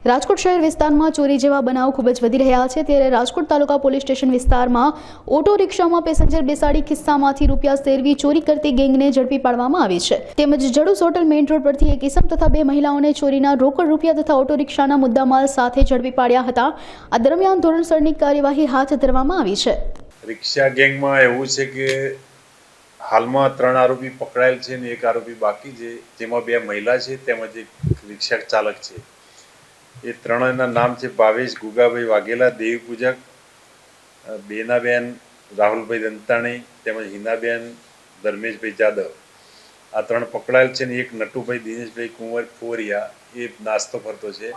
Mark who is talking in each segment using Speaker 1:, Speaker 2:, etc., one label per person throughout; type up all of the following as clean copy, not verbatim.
Speaker 1: રાજકોટ શહેર વિસ્તારમાં ચોરી જેવા બનાવ ખૂબ જ વધી રહ્યા છે ત્યારે રાજકોટ તાલુકા પોલીસ સ્ટેશન વિસ્તારમાં ઓટો રિક્ષામાં પેસેન્જર બેસાડી ખિસ્સામાંથી રૂપિયા સેરવી ચોરી કરતી ગેંગને ઝડપી પાડવામાં આવી છે। તેમજ જડુસ હોટલ મેઇન રોડ પરથી એક ઇસમ તથા બે મહિલાઓને ચોરીના રોકડ રૂપિયા તથા ઓટો રિક્ષાના મુદ્દામાલ સાથે ઝડપી પાડ્યા હતા। આ દરમિયાન ધોરણસરની કાર્યવાહી હાથ ધરવામાં આવી છે।
Speaker 2: રિક્ષા ગેંગમાં એવું છે કે હાલમાં 3 આરોપી પકડાયેલ છે અને એક આરોપી બાકી છે, જેમાં 2 મહિલા છે તેમજ એક રિક્ષા ચાલક છે। એ ત્રણેયના નામ છે ભાવેશ ગુગાભાઈ વાઘેલા દેવી પૂજક, બેનાબેન રાહુલભાઈ દંતાણી તેમજ હિનાબેન ધર્મેશભાઈ જાદવ। આ 3 પકડાયેલ છે ને એક નટુભાઈ દિનેશભાઈ કુંવરિયા એ નાસ્તો કરતો છે।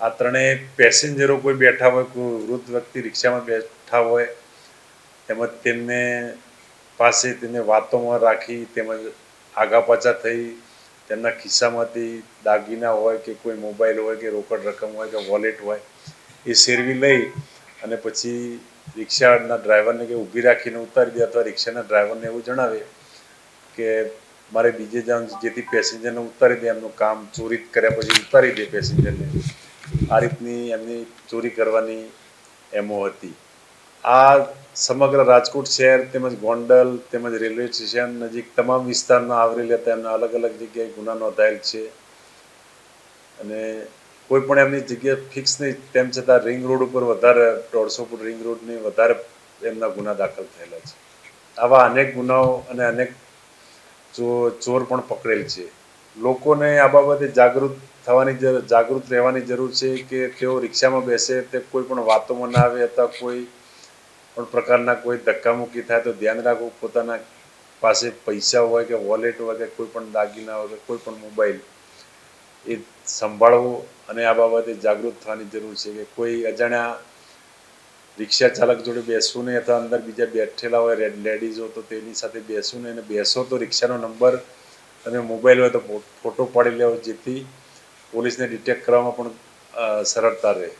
Speaker 2: આ ત્રણેય પેસેન્જરો કોઈ બેઠા હોય, કોઈ વૃદ્ધ વ્યક્તિ રિક્ષામાં બેઠા હોય તેમજ તેમને પાસે તેને વાતોમાં રાખી તેમજ આગા પાછા થઈ તેમના ખિસ્સામાંથી દાગીના હોય કે કોઈ મોબાઈલ હોય કે રોકડ રકમ હોય કે વોલેટ હોય એ સેરવી લઈ અને પછી રિક્ષાના ડ્રાઈવરને કે ઊભી રાખીને ઉતારી દે અથવા રિક્ષાના ડ્રાઈવરને એવું જણાવે કે મારે બીજે જવાનું, જેથી પેસેન્જરને ઉતારી દે। એમનું કામ ચોરી કર્યા પછી ઉતારી દે પેસેન્જરને। આ રીતની એમની ચોરી કરવાની એમો હતી। આ સમગ્ર રાજકોટ શહેર તેમજ ગોંડલ તેમજ રેલવે સ્ટેશન નજીક તમામ વિસ્તારમાં આવરી લેતા એમના અલગ અલગ જગ્યાએ ગુના નોંધાયેલ છે અને કોઈ પણ એમની જગ્યા ફિક્સ નહીં, તેમ છતાં રિંગ રોડ ઉપર વધારે 150 ફૂટ રિંગ રોડની વધારે એમના ગુના દાખલ થયેલા છે। આવા અનેક ગુનાઓ અને અનેક ચોર પણ પકડેલ છે। લોકોને આ બાબતે જાગૃત રહેવાની જરૂર છે કે તેઓ રિક્ષામાં બેસે તે કોઈ પણ વાતોમાં ના આવે અથવા કોઈ પણ પ્રકારના કોઈ ધક્કામુક્કી થાય તો ધ્યાન રાખવું। પોતાના પાસે પૈસા હોય કે વોલેટ હોય કે કોઈ પણ દાગીના હોય કે કોઈ પણ મોબાઈલ એ સંભાળવો અને આ બાબતે જાગૃત થવાની જરૂર છે કે કોઈ અજાણ્યા રિક્ષા ચાલક જોડે બેસવું નહીં અથવા અંદર બીજા બેઠેલા હોય લેડીઝો તો તેની સાથે બેસવું નહીં, અને બેસો તો રિક્ષાનો નંબર અને મોબાઈલ હોય તો ફોટો પાડી લેવો, જેથી પોલીસને ડિટેક્ટ કરવામાં પણ સરળતા રહે।